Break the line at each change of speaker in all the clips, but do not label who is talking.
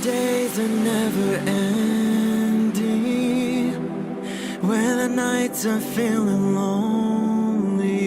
days are never ending, when the nights are feeling lonely,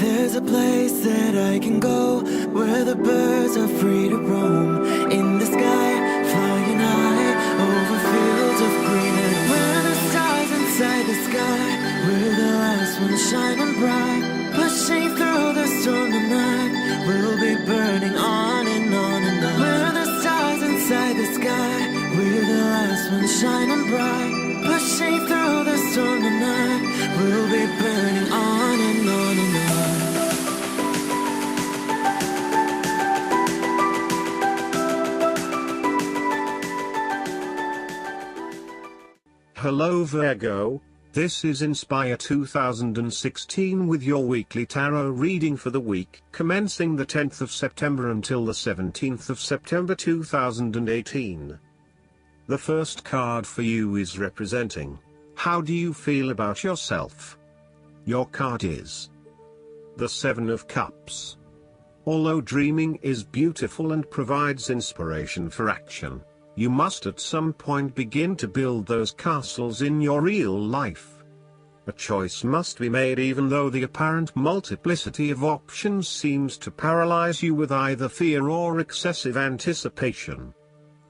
there's a place that I can go, where the birds are free to roam, in the sky, flying high, over fields of green, and where the stars inside the sky, we're the last ones shining bright, pushing through the storm tonight, we'll be burning on and on and on. We're the stars inside the sky, we're the last ones shining bright, pushing through the storm tonight, we'll be burning on and on and on.
Hello Virgo, this is Inspire 2016 with your weekly tarot reading for the week commencing the 10th of September until the 17th of September 2018. The first card for you is representing, how do you feel about yourself? Your card is the Seven of Cups. Although dreaming is beautiful and provides inspiration for action, you must at some point begin to build those castles in your real life. A choice must be made even though the apparent multiplicity of options seems to paralyze you with either fear or excessive anticipation.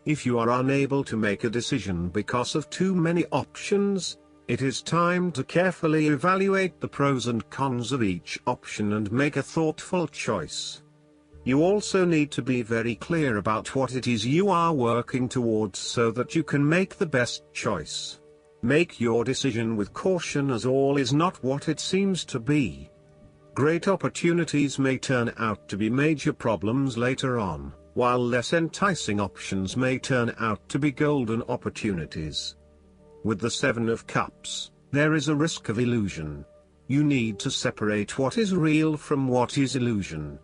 If you are unable to make a decision because of too many options, it is time to carefully evaluate the pros and cons of each option and make a thoughtful choice. You also need to be very clear about what it is you are working towards so that you can make the best choice. Make your decision with caution, as all is not what it seems to be. Great opportunities may turn out to be major problems later on, while less enticing options may turn out to be golden opportunities. With the Seven of Cups, there is a risk of illusion. You need to separate what is real from what is illusion.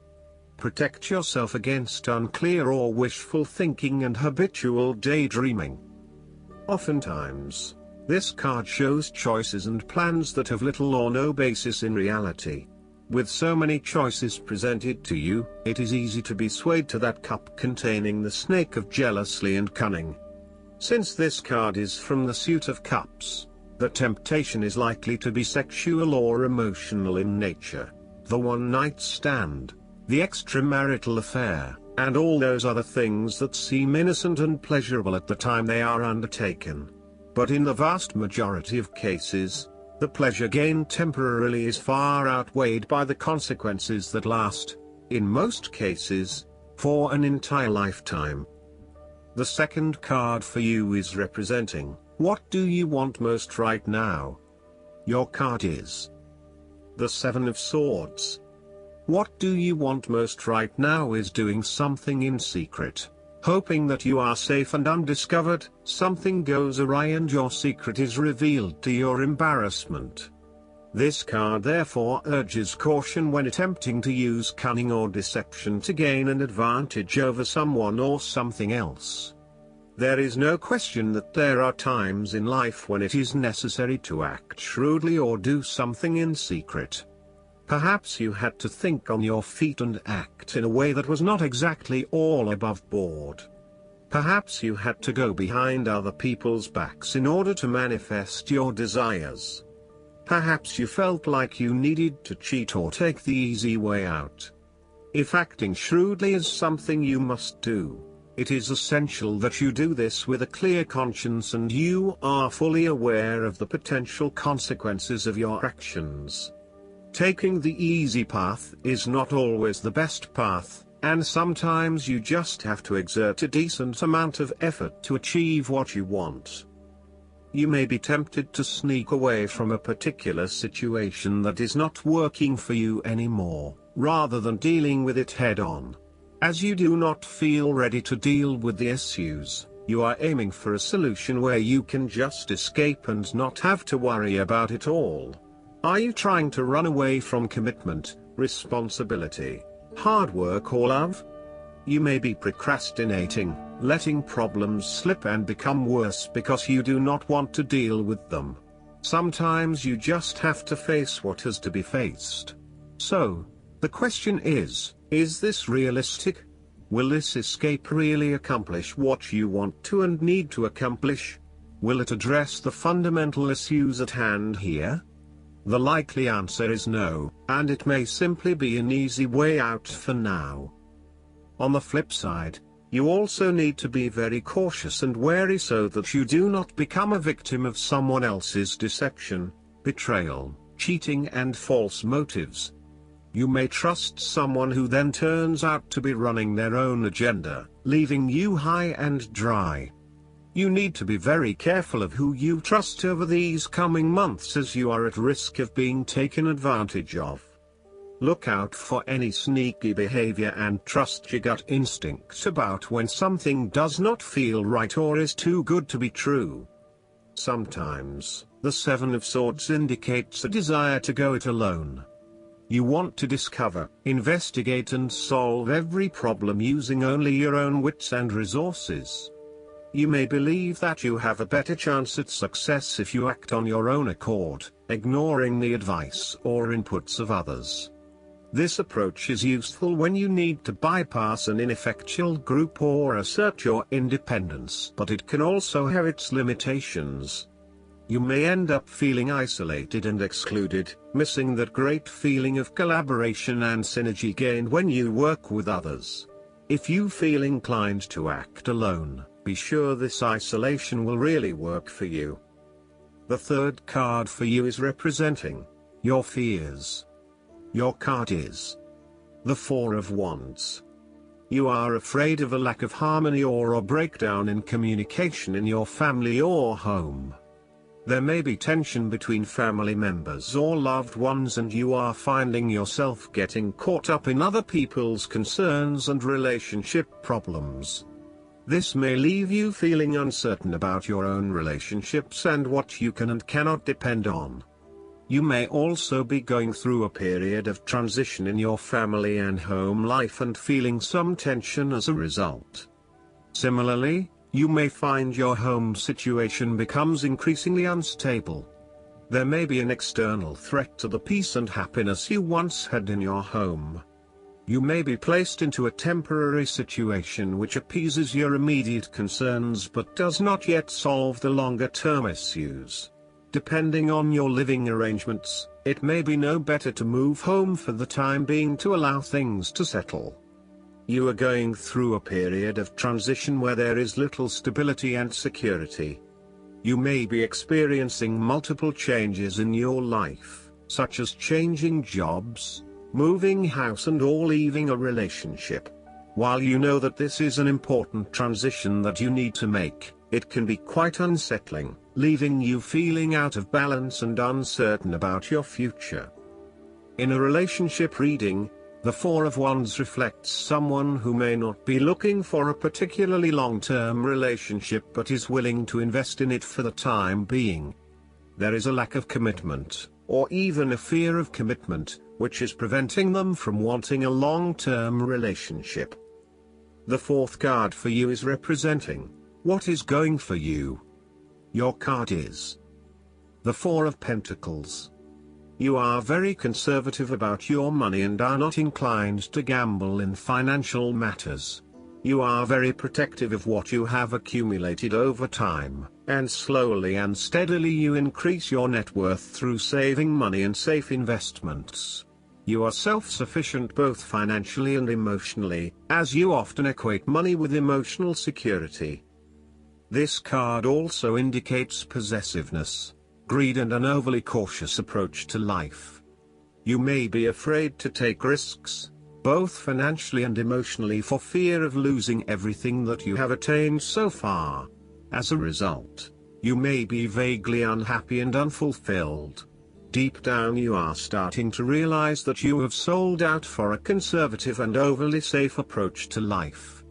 Protect yourself against unclear or wishful thinking and habitual daydreaming. Oftentimes, this card shows choices and plans that have little or no basis in reality. With so many choices presented to you, it is easy to be swayed to that cup containing the snake of jealousy and cunning. Since this card is from the suit of cups, the temptation is likely to be sexual or emotional in nature. The one-night stand, the extramarital affair, and all those other things that seem innocent and pleasurable at the time they are undertaken. But in the vast majority of cases, the pleasure gained temporarily is far outweighed by the consequences that last, in most cases, for an entire lifetime. The second card for you is representing, what do you want most right now? Your card is the Seven of Swords. What do you want most right now is doing something in secret, hoping that you are safe and undiscovered. Something goes awry and your secret is revealed to your embarrassment. This card therefore urges caution when attempting to use cunning or deception to gain an advantage over someone or something else. There is no question that there are times in life when it is necessary to act shrewdly or do something in secret. Perhaps you had to think on your feet and act in a way that was not exactly all above board. Perhaps you had to go behind other people's backs in order to manifest your desires. Perhaps you felt like you needed to cheat or take the easy way out. If acting shrewdly is something you must do, it is essential that you do this with a clear conscience and you are fully aware of the potential consequences of your actions. Taking the easy path is not always the best path, and sometimes you just have to exert a decent amount of effort to achieve what you want. You may be tempted to sneak away from a particular situation that is not working for you anymore, rather than dealing with it head-on. As you do not feel ready to deal with the issues, you are aiming for a solution where you can just escape and not have to worry about it all. Are you trying to run away from commitment, responsibility, hard work or love? You may be procrastinating, letting problems slip and become worse because you do not want to deal with them. Sometimes you just have to face what has to be faced. So, the question is this realistic? Will this escape really accomplish what you want to and need to accomplish? Will it address the fundamental issues at hand here? The likely answer is no, and it may simply be an easy way out for now. On the flip side, you also need to be very cautious and wary so that you do not become a victim of someone else's deception, betrayal, cheating and false motives. You may trust someone who then turns out to be running their own agenda, leaving you high and dry. You need to be very careful of who you trust over these coming months, as you are at risk of being taken advantage of. Look out for any sneaky behavior and trust your gut instincts about when something does not feel right or is too good to be true. Sometimes, the Seven of Swords indicates a desire to go it alone. You want to discover, investigate and solve every problem using only your own wits and resources. You may believe that you have a better chance at success if you act on your own accord, ignoring the advice or inputs of others. This approach is useful when you need to bypass an ineffectual group or assert your independence, but it can also have its limitations. You may end up feeling isolated and excluded, missing that great feeling of collaboration and synergy gained when you work with others. If you feel inclined to act alone, be sure this isolation will really work for you. The third card for you is representing your fears. Your card is the Four of Wands. You are afraid of a lack of harmony or a breakdown in communication in your family or home. There may be tension between family members or loved ones, and you are finding yourself getting caught up in other people's concerns and relationship problems. This may leave you feeling uncertain about your own relationships and what you can and cannot depend on. You may also be going through a period of transition in your family and home life and feeling some tension as a result. Similarly, you may find your home situation becomes increasingly unstable. There may be an external threat to the peace and happiness you once had in your home. You may be placed into a temporary situation which appeases your immediate concerns but does not yet solve the longer-term issues. Depending on your living arrangements, it may be no better to move home for the time being to allow things to settle. You are going through a period of transition where there is little stability and security. You may be experiencing multiple changes in your life, such as changing jobs, moving house or leaving a relationship. While you know that this is an important transition that you need to make, it can be quite unsettling, leaving you feeling out of balance and uncertain about your future. In a relationship reading, the Four of Wands reflects someone who may not be looking for a particularly long-term relationship but is willing to invest in it for the time being. There is a lack of commitment, or even a fear of commitment, which is preventing them from wanting a long-term relationship. The fourth card for you is representing what is going for you. Your card is the Four of Pentacles. You are very conservative about your money and are not inclined to gamble in financial matters. You are very protective of what you have accumulated over time, and slowly and steadily you increase your net worth through saving money and safe investments. You are self-sufficient both financially and emotionally, as you often equate money with emotional security. This card also indicates possessiveness, greed and an overly cautious approach to life. You may be afraid to take risks, both financially and emotionally, for fear of losing everything that you have attained so far. As a result, you may be vaguely unhappy and unfulfilled. Deep down you are starting to realize that you have sold out for a conservative and overly safe approach to life.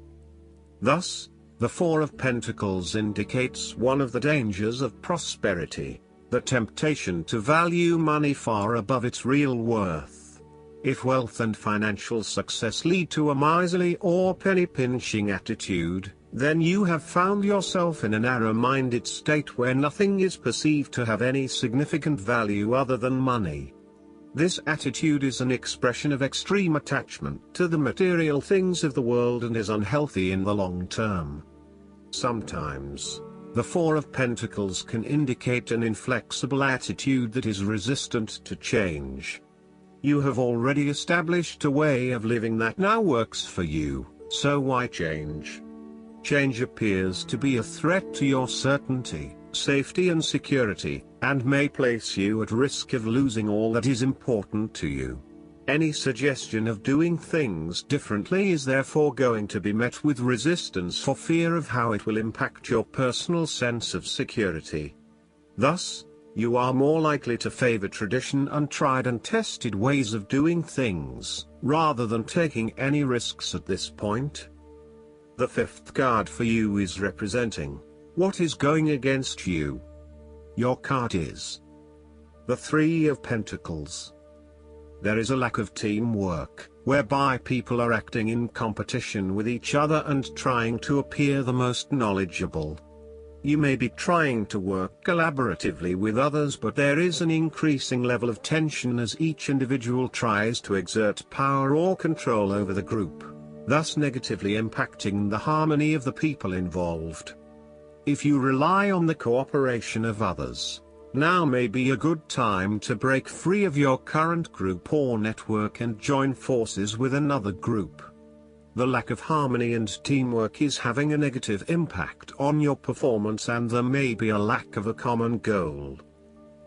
Thus, the Four of Pentacles indicates one of the dangers of prosperity, the temptation to value money far above its real worth. If wealth and financial success lead to a miserly or penny-pinching attitude, then you have found yourself in a narrow-minded state where nothing is perceived to have any significant value other than money. This attitude is an expression of extreme attachment to the material things of the world and is unhealthy in the long term. Sometimes, the Four of Pentacles can indicate an inflexible attitude that is resistant to change. You have already established a way of living that now works for you, so why change? Change appears to be a threat to your certainty, safety and security, and may place you at risk of losing all that is important to you. Any suggestion of doing things differently is therefore going to be met with resistance for fear of how it will impact your personal sense of security. Thus, you are more likely to favor tradition and tried and tested ways of doing things, rather than taking any risks at this point. The fifth card for you is representing what is going against you. Your card is the Three of Pentacles. There is a lack of teamwork, whereby people are acting in competition with each other and trying to appear the most knowledgeable. You may be trying to work collaboratively with others, but there is an increasing level of tension as each individual tries to exert power or control over the group, thus negatively impacting the harmony of the people involved. If you rely on the cooperation of others, now may be a good time to break free of your current group or network and join forces with another group. The lack of harmony and teamwork is having a negative impact on your performance, and there may be a lack of a common goal.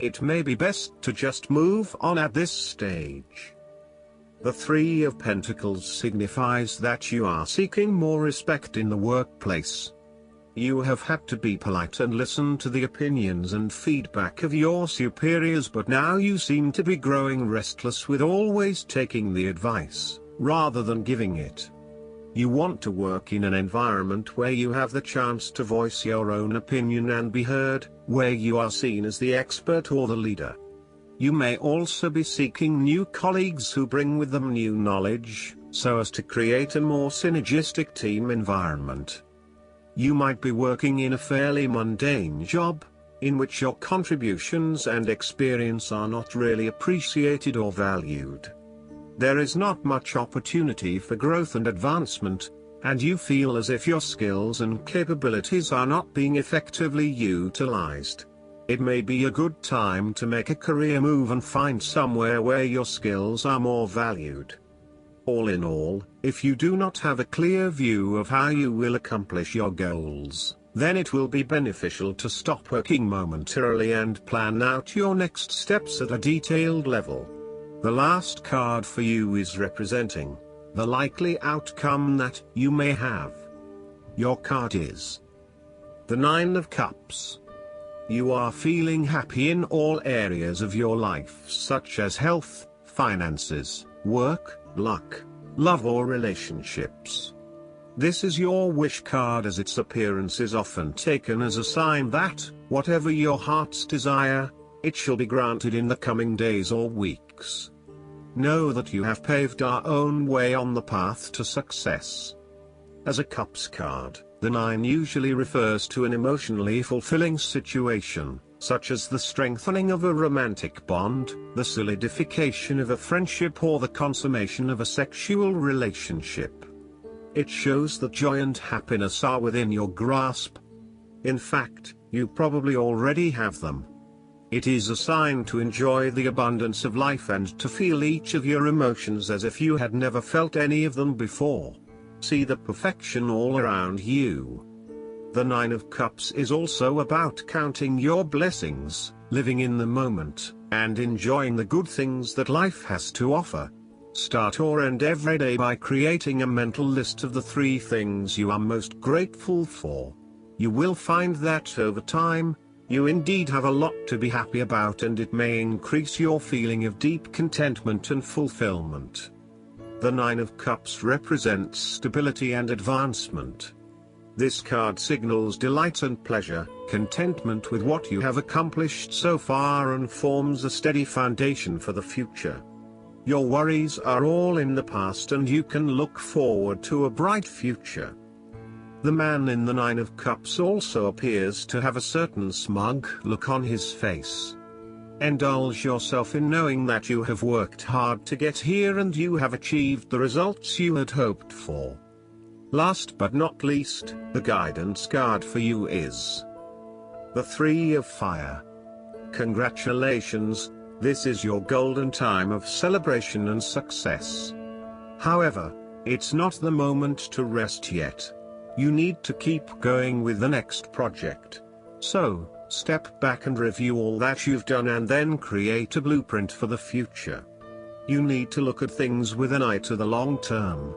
It may be best to just move on at this stage. The Three of Pentacles signifies that you are seeking more respect in the workplace. You have had to be polite and listen to the opinions and feedback of your superiors, but now you seem to be growing restless with always taking the advice, rather than giving it. You want to work in an environment where you have the chance to voice your own opinion and be heard, where you are seen as the expert or the leader. You may also be seeking new colleagues who bring with them new knowledge, so as to create a more synergistic team environment. You might be working in a fairly mundane job, in which your contributions and experience are not really appreciated or valued. There is not much opportunity for growth and advancement, and you feel as if your skills and capabilities are not being effectively utilized. It may be a good time to make a career move and find somewhere where your skills are more valued. All in all, if you do not have a clear view of how you will accomplish your goals, then it will be beneficial to stop working momentarily and plan out your next steps at a detailed level. The last card for you is representing the likely outcome that you may have. Your card is the Nine of Cups. You are feeling happy in all areas of your life, such as health, finances, work, luck, love or relationships. This is your wish card, as its appearance is often taken as a sign that, whatever your heart's desire, it shall be granted in the coming days or weeks. Know that you have paved our own way on the path to success. As a Cups card, the Nine usually refers to an emotionally fulfilling situation, such as the strengthening of a romantic bond, the solidification of a friendship or the consummation of a sexual relationship. It shows that joy and happiness are within your grasp. In fact, you probably already have them. It is a sign to enjoy the abundance of life and to feel each of your emotions as if you had never felt any of them before. See the perfection all around you. The Nine of Cups is also about counting your blessings, living in the moment, and enjoying the good things that life has to offer. Start or end every day by creating a mental list of the 3 things you are most grateful for. You will find that over time, you indeed have a lot to be happy about, and it may increase your feeling of deep contentment and fulfillment. The Nine of Cups represents stability and advancement. This card signals delight and pleasure, contentment with what you have accomplished so far, and forms a steady foundation for the future. Your worries are all in the past and you can look forward to a bright future. The man in the Nine of Cups also appears to have a certain smug look on his face. Indulge yourself in knowing that you have worked hard to get here and you have achieved the results you had hoped for. Last but not least, the guidance card for you is the Three of Fire. Congratulations, this is your golden time of celebration and success. However, it's not the moment to rest yet. You need to keep going with the next project. So, step back and review all that you've done and then create a blueprint for the future. You need to look at things with an eye to the long term.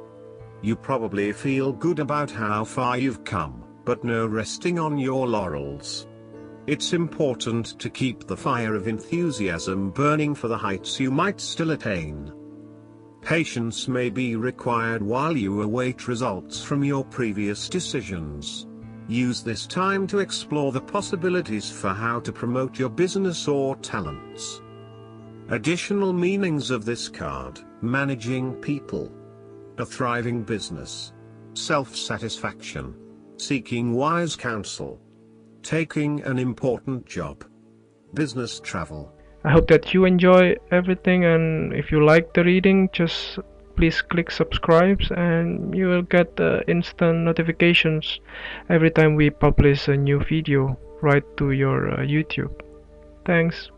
You probably feel good about how far you've come, but no resting on your laurels. It's important to keep the fire of enthusiasm burning for the heights you might still attain. Patience may be required while you await results from your previous decisions. Use this time to explore the possibilities for how to promote your business or talents. Additional meanings of this card: managing people, a thriving business, self-satisfaction, seeking wise counsel, taking an important job, business travel.
I hope that you enjoy everything, and if you like the reading, just please click subscribe and you will get instant notifications every time we publish a new video right to your YouTube. Thanks.